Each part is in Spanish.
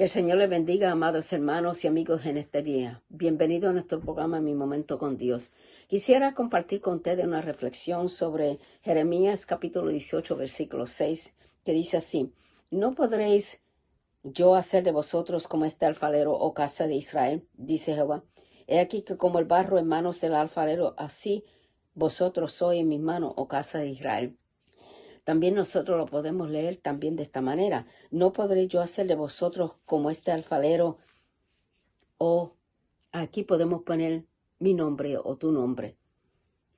Que el Señor les bendiga, amados hermanos y amigos en este día. Bienvenido a nuestro programa Mi Momento con Dios. Quisiera compartir con ustedes una reflexión sobre Jeremías capítulo 18, versículo 6, que dice así: ¿No podréis yo hacer de vosotros como este alfarero, oh casa de Israel? Dice Jehová. He aquí que como el barro en manos del alfarero, así vosotros sois en mis manos, oh casa de Israel. También nosotros lo podemos leer también de esta manera: no podré yo hacer de vosotros como este alfarero, o aquí podemos poner mi nombre o tu nombre.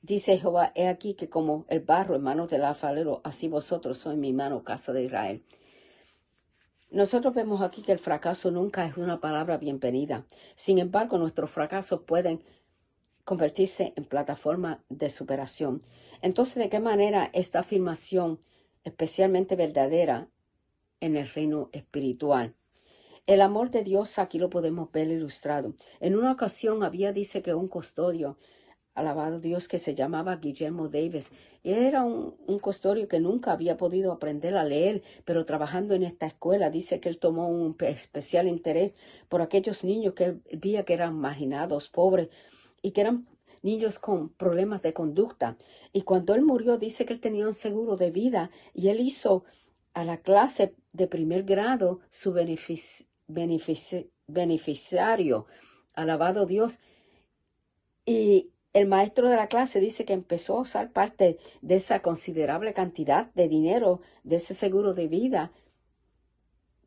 Dice Jehová: he aquí que como el barro en manos del alfarero, así vosotros sois en mi mano, casa de Israel. Nosotros vemos aquí que el fracaso nunca es una palabra bienvenida. Sin embargo, nuestros fracasos pueden convertirse en plataforma de superación. Entonces, ¿de qué manera esta afirmación especialmente verdadera en el reino espiritual? El amor de Dios aquí lo podemos ver ilustrado. En una ocasión dice que un custodio, alabado Dios, que se llamaba Guillermo Davis, y era un custodio que nunca había podido aprender a leer, pero trabajando en esta escuela, dice que él tomó un especial interés por aquellos niños que él veía que eran marginados, pobres, y que eran niños con problemas de conducta. Y cuando él murió, dice que él tenía un seguro de vida, y él hizo a la clase de primer grado su beneficiario, alabado Dios. Y el maestro de la clase dice que empezó a usar parte de esa considerable cantidad de dinero, de ese seguro de vida,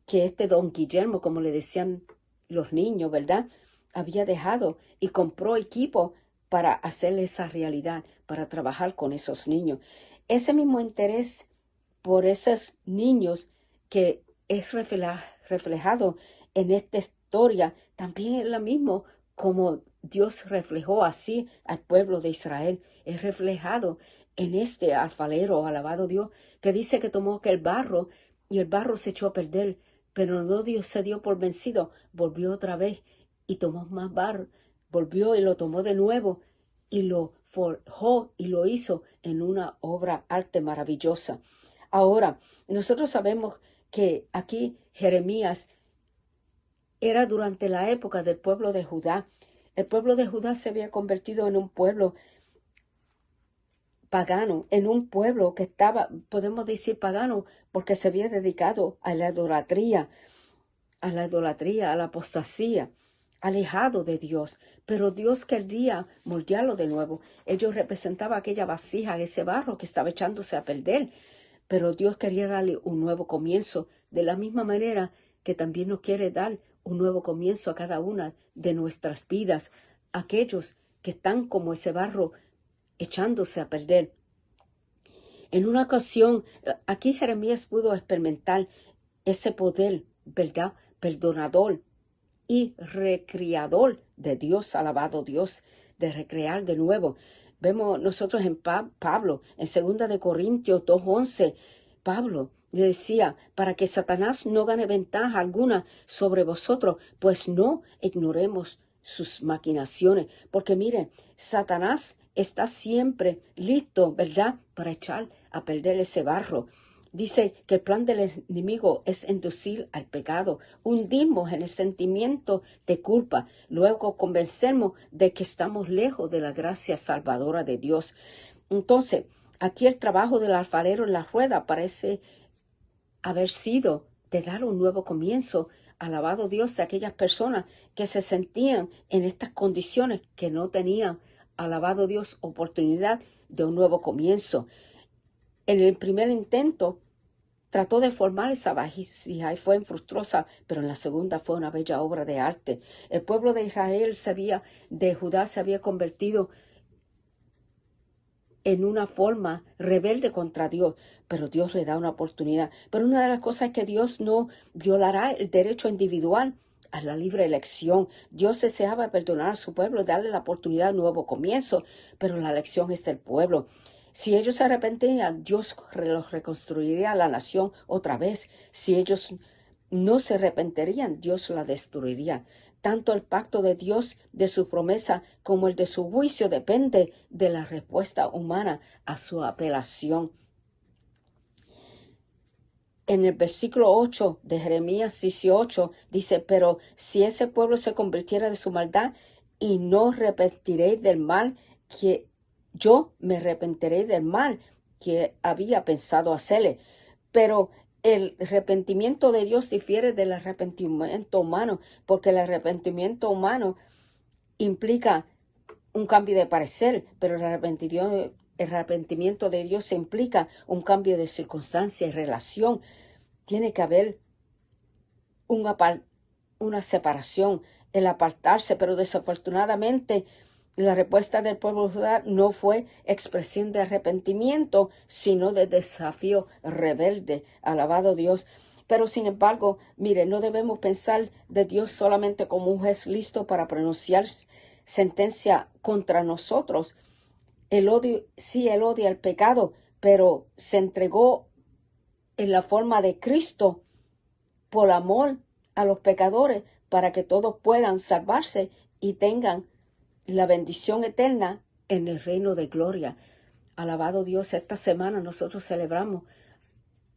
que este don Guillermo, como le decían los niños, ¿verdad?, había dejado, y compró equipo para hacerle esa realidad, para trabajar con esos niños. Ese mismo interés por esos niños que es reflejado en esta historia, también es lo mismo como Dios reflejó así al pueblo de Israel. Es reflejado en este alfarero, alabado Dios, que dice que tomó aquel barro y el barro se echó a perder, pero no Dios se dio por vencido, volvió otra vez y tomó más barro, volvió y lo tomó de nuevo y lo forjó y lo hizo en una obra arte maravillosa. Ahora, nosotros sabemos que aquí Jeremías era durante la época del pueblo de Judá. El pueblo de Judá se había convertido en un pueblo pagano, en un pueblo que estaba, podemos decir pagano, porque se había dedicado a la idolatría, a la apostasía, alejado de Dios. Pero Dios quería moldearlo de nuevo. Ellos representaban aquella vasija, ese barro que estaba echándose a perder. Pero Dios quería darle un nuevo comienzo, de la misma manera que también nos quiere dar un nuevo comienzo a cada una de nuestras vidas, aquellos que están como ese barro echándose a perder. En una ocasión, aquí Jeremías pudo experimentar ese poder, ¿verdad?, perdonador y recreador de Dios, alabado Dios, de recrear de nuevo. Vemos nosotros en Pablo, en 2 de Corintios 2:11, Pablo le decía: para que Satanás no gane ventaja alguna sobre vosotros, pues no ignoremos sus maquinaciones. Porque mire, Satanás está siempre listo, ¿verdad?, para echar a perder ese barro. Dice que el plan del enemigo es inducir al pecado, hundirnos en el sentimiento de culpa, luego convencernos de que estamos lejos de la gracia salvadora de Dios. Entonces, aquí el trabajo del alfarero en la rueda parece haber sido de dar un nuevo comienzo, alabado Dios, de aquellas personas que se sentían en estas condiciones, que no tenían, alabado Dios, oportunidad de un nuevo comienzo. En el primer intento trató de formar esa vasija y fue infructuosa, pero en la segunda fue una bella obra de arte. El pueblo de Israel de Judá se había convertido en una forma rebelde contra Dios, pero Dios le da una oportunidad. Pero una de las cosas es que Dios no violará el derecho individual a la libre elección. Dios deseaba perdonar a su pueblo y darle la oportunidad de un nuevo comienzo, pero la elección es del pueblo. Si ellos se arrepentían, Dios los reconstruiría la nación otra vez. Si ellos no se arrepentirían, Dios la destruiría. Tanto el pacto de Dios, de su promesa, como el de su juicio depende de la respuesta humana a su apelación. en el versículo 8 de Jeremías 18 dice, pero si ese pueblo se convirtiera de su maldad y no arrepentiréis del mal, que yo me arrepentiré del mal que había pensado hacerle. Pero el arrepentimiento de Dios difiere del arrepentimiento humano, porque el arrepentimiento humano implica un cambio de parecer, pero el arrepentimiento de Dios implica un cambio de circunstancia y relación. Tiene que haber una separación, el apartarse, pero desafortunadamente la respuesta del pueblo de Judá no fue expresión de arrepentimiento, sino de desafío rebelde. Alabado Dios. Pero sin embargo, mire, no debemos pensar de Dios solamente como un juez listo para pronunciar sentencia contra nosotros. Él odia el pecado, pero se entregó en la forma de Cristo por amor a los pecadores para que todos puedan salvarse y tengan la bendición eterna en el reino de gloria. Alabado Dios, esta semana nosotros celebramos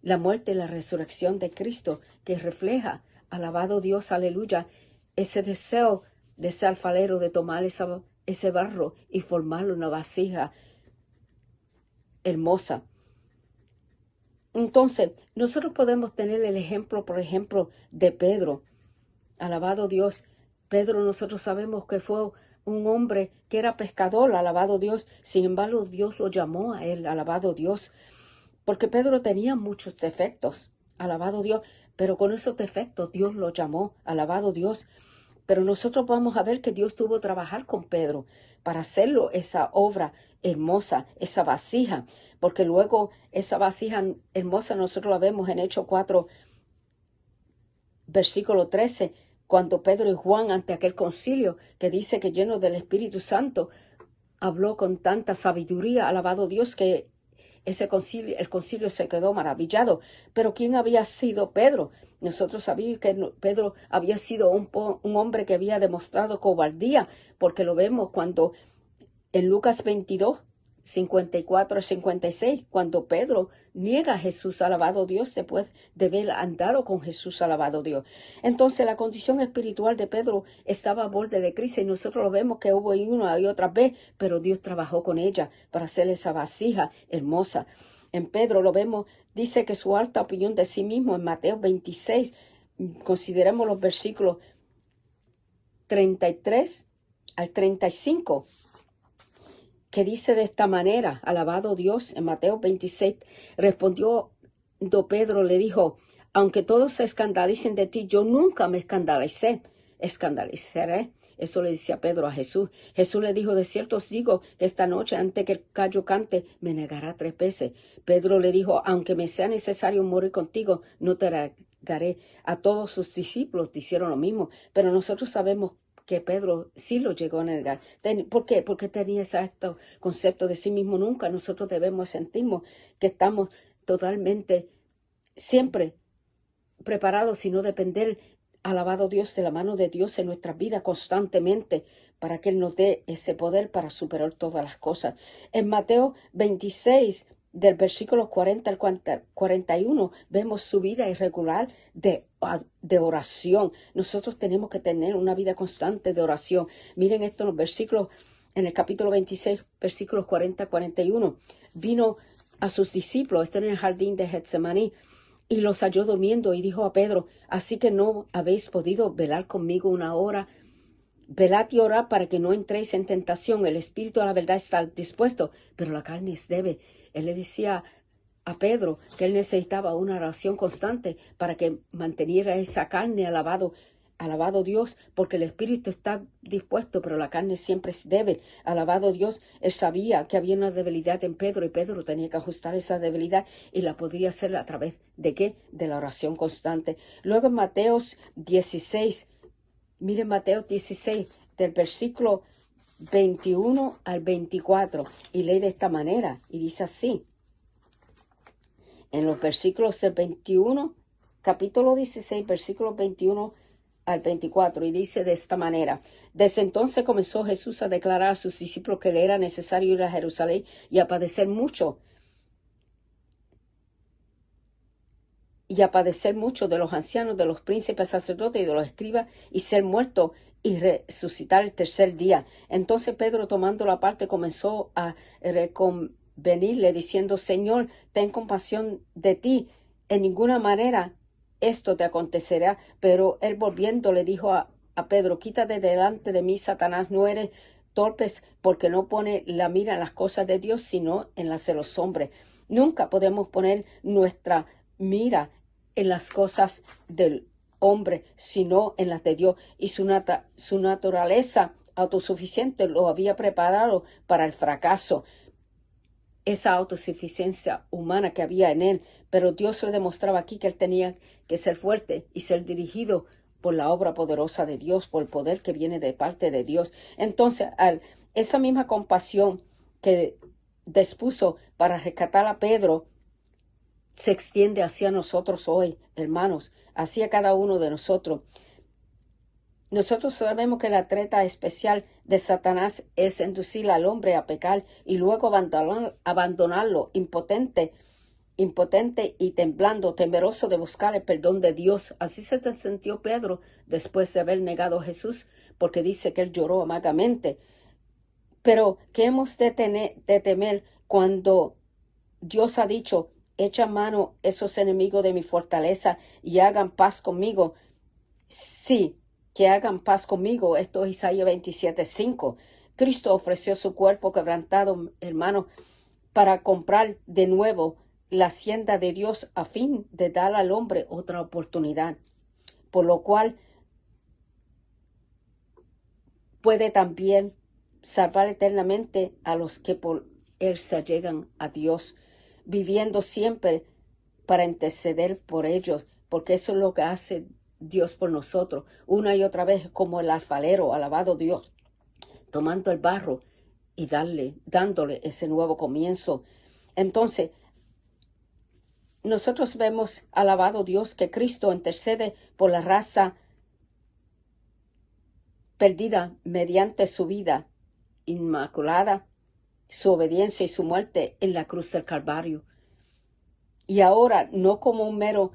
la muerte y la resurrección de Cristo, que refleja, alabado Dios, aleluya, ese deseo de ese alfarero de tomar ese barro y formarlo una vasija hermosa. Entonces, nosotros podemos tener el ejemplo, por ejemplo, de Pedro. Alabado Dios, Pedro nosotros sabemos que fue un hombre que era pescador, alabado Dios. Sin embargo, Dios lo llamó a él, alabado Dios. Porque Pedro tenía muchos defectos, alabado Dios, pero con esos defectos Dios lo llamó, alabado Dios. Pero nosotros vamos a ver que Dios tuvo que trabajar con Pedro para hacerlo esa obra hermosa, esa vasija, porque luego esa vasija hermosa nosotros la vemos en Hechos 4, versículo 13, cuando Pedro y Juan ante aquel concilio que dice que lleno del Espíritu Santo habló con tanta sabiduría, alabado Dios, que el concilio se quedó maravillado. Pero ¿quién había sido Pedro? Nosotros sabíamos que Pedro había sido un hombre que había demostrado cobardía, porque lo vemos cuando en Lucas 22, 54 al 56, cuando Pedro niega a Jesús, alabado Dios, después de haber andado con Jesús, alabado Dios. Entonces la condición espiritual de Pedro estaba a borde de crisis y nosotros lo vemos que hubo una y otra vez, pero Dios trabajó con ella para hacer esa vasija hermosa. En Pedro lo vemos, dice que su alta opinión de sí mismo en Mateo 26, consideremos los versículos 33 al 35, que dice de esta manera, alabado Dios, en Mateo 26, respondió Pedro, le dijo, aunque todos se escandalicen de ti, yo nunca me escandalizaré. Eso le decía Pedro a Jesús. Jesús le dijo, de cierto os digo que esta noche, antes que el gallo cante, me negará 3 veces. Pedro le dijo, aunque me sea necesario morir contigo, no te negaré. A todos sus discípulos hicieron lo mismo, pero nosotros sabemos que Pedro sí lo llegó a negar. ¿Por qué? Porque tenía ese concepto de sí mismo. Nunca nosotros debemos sentirnos que estamos totalmente siempre preparados, sino depender, alabado Dios, de la mano de Dios en nuestras vidas constantemente, para que Él nos dé ese poder para superar todas las cosas. En Mateo 26, del versículo 40 al 41, vemos su vida irregular de oración. Nosotros tenemos que tener una vida constante de oración. Miren esto en los versículos, en el capítulo 26, versículos 40 al 41. Vino a sus discípulos, en el jardín de Getsemaní, y los halló durmiendo, y dijo a Pedro, así que no habéis podido velar conmigo una hora. Velad y orad para que no entréis en tentación. El espíritu a la verdad está dispuesto, pero la carne es débil. Él le decía a Pedro que él necesitaba una oración constante para que manteniera esa carne alabado Dios, porque el espíritu está dispuesto, pero la carne siempre es débil. Alabado Dios, él sabía que había una debilidad en Pedro y Pedro tenía que ajustar esa debilidad y la podría hacer a través de ¿qué? De la oración constante. Luego en Mateo 16, miren Mateo 16, del versículo 21 al 24, y lee de esta manera, y dice así, en los versículos del 21, capítulo 16, versículos 21 al 24, y dice de esta manera, desde entonces comenzó Jesús a declarar a sus discípulos que le era necesario ir a Jerusalén y a padecer mucho, y a padecer mucho de los ancianos, de los príncipes sacerdotes y de los escribas, y ser muerto y resucitar el tercer día. Entonces Pedro, tomando la parte, comenzó a reconvenirle, diciendo: Señor, ten compasión de ti, en ninguna manera esto te acontecerá. Pero él, volviendo, le dijo a Pedro: quítate delante de mí, Satanás, no eres torpes, porque no pone la mira en las cosas de Dios, sino en las de los hombres. Nunca podemos poner nuestra mira en las cosas del hombre, sino en las de Dios. Y su naturaleza autosuficiente lo había preparado para el fracaso, esa autosuficiencia humana que había en él. Pero Dios le demostraba aquí que él tenía que ser fuerte y ser dirigido por la obra poderosa de Dios, por el poder que viene de parte de Dios. Entonces, esa misma compasión que dispuso para rescatar a Pedro se extiende hacia nosotros hoy, hermanos, hacia cada uno de nosotros. Nosotros sabemos que la treta especial de Satanás es inducir al hombre a pecar y luego abandonarlo, impotente y temblando, temeroso de buscar el perdón de Dios. Así se sintió Pedro después de haber negado a Jesús, porque dice que él lloró amargamente. Pero, ¿qué hemos de temer cuando Dios ha dicho: echa mano esos enemigos de mi fortaleza y hagan paz conmigo? Sí, que hagan paz conmigo. Esto es Isaías 27:5. Cristo ofreció su cuerpo quebrantado, hermano, para comprar de nuevo la hacienda de Dios, a fin de dar al hombre otra oportunidad, por lo cual puede también salvar eternamente a los que por él se allegan a Dios, viviendo siempre para interceder por ellos, porque eso es lo que hace Dios por nosotros, una y otra vez, como el alfarero, alabado Dios, tomando el barro y dándole ese nuevo comienzo. Entonces, nosotros vemos, alabado Dios, que Cristo intercede por la raza perdida mediante su vida inmaculada, su obediencia y su muerte en la cruz del Calvario. Y ahora, no como un mero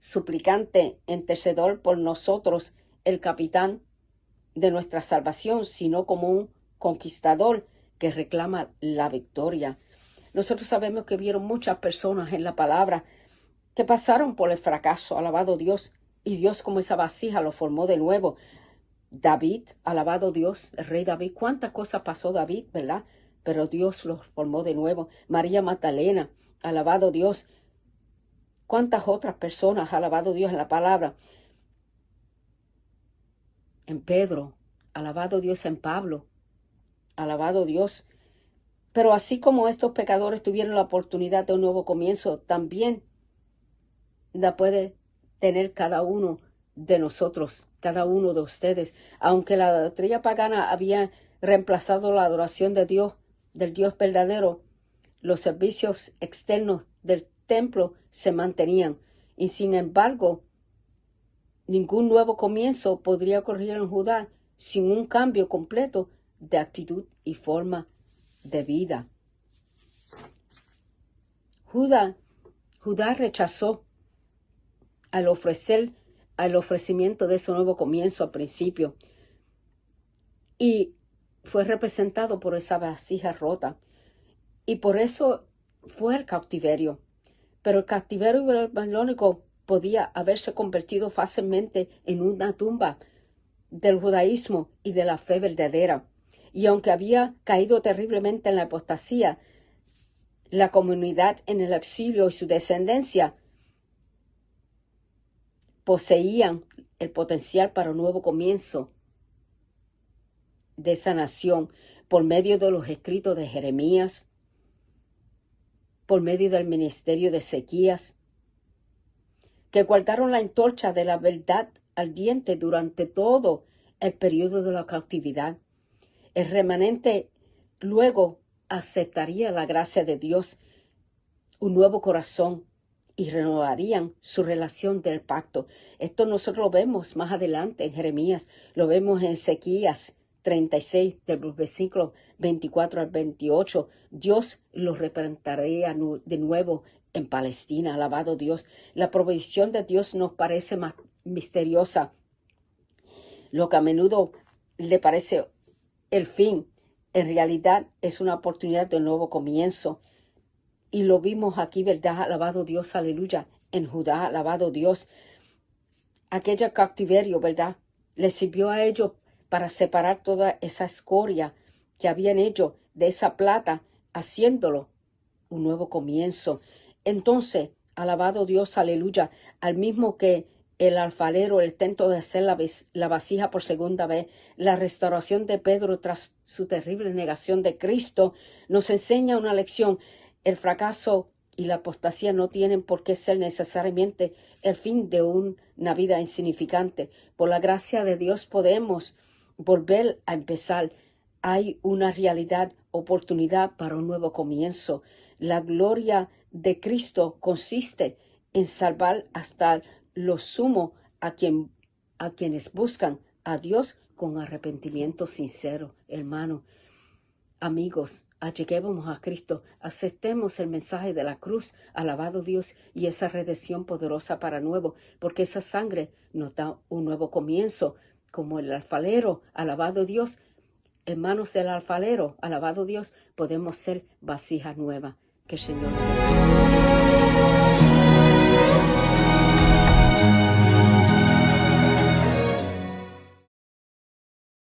suplicante intercedor por nosotros, el capitán de nuestra salvación, sino como un conquistador que reclama la victoria. Nosotros sabemos que vieron muchas personas en la palabra que pasaron por el fracaso, alabado Dios, y Dios, como esa vasija, lo formó de nuevo. David, alabado Dios, el rey David, cuántas cosas pasó David, ¿verdad? Pero Dios lo formó de nuevo. María Magdalena, alabado Dios. Cuántas otras personas, alabado Dios, en la palabra. En Pedro, alabado Dios, en Pablo, alabado Dios. Pero así como estos pecadores tuvieron la oportunidad de un nuevo comienzo, también la puede tener cada uno de nosotros, cada uno de ustedes. Aunque la idolatría pagana había reemplazado la adoración de Dios, del Dios verdadero, los servicios externos del templo se mantenían. Y sin embargo, ningún nuevo comienzo podría ocurrir en Judá sin un cambio completo de actitud y forma de vida. Judá rechazó al ofrecimiento de ese nuevo comienzo al principio, y fue representado por esa vasija rota, y por eso fue el cautiverio. Pero el cautiverio babilónico podía haberse convertido fácilmente en una tumba del judaísmo y de la fe verdadera. Y aunque había caído terriblemente en la apostasía, la comunidad en el exilio y su descendencia poseían el potencial para un nuevo comienzo de esa nación por medio de los escritos de Jeremías, por medio del ministerio de Ezequías, que guardaron la antorcha de la verdad ardiente durante todo el periodo de la cautividad. El remanente luego aceptaría la gracia de Dios, un nuevo corazón, y renovarían su relación del pacto. Esto nosotros lo vemos más adelante en Jeremías, lo vemos en Ezequías 36, del versículo 24 al 28, Dios los replantaría de nuevo en Palestina. Alabado Dios. La provisión de Dios nos parece más misteriosa, lo que a menudo le parece el fin. En realidad es una oportunidad de nuevo comienzo. Y lo vimos aquí, ¿verdad? Alabado Dios, aleluya. En Judá, alabado Dios. Aquella cautiverio, ¿verdad? Les sirvió a ellos para separar toda esa escoria que habían hecho de esa plata, haciéndolo un nuevo comienzo. Entonces, alabado Dios, aleluya, al mismo que el alfarero, el intento de hacer la vasija por segunda vez, la restauración de Pedro tras su terrible negación de Cristo, nos enseña una lección. El fracaso y la apostasía no tienen por qué ser necesariamente el fin de una vida insignificante. Por la gracia de Dios podemos volver a empezar. Hay una realidad, oportunidad para un nuevo comienzo. La gloria de Cristo consiste en salvar hasta lo sumo a quienes buscan a Dios con arrepentimiento sincero. Hermano, amigos, alleguémonos a Cristo, aceptemos el mensaje de la cruz, alabado Dios, y esa redención poderosa para nuevo, porque esa sangre nos da un nuevo comienzo, como el alfarero, alabado Dios. En manos del alfarero, alabado Dios, podemos ser vasijas nuevas. Que el Señor nos bendiga.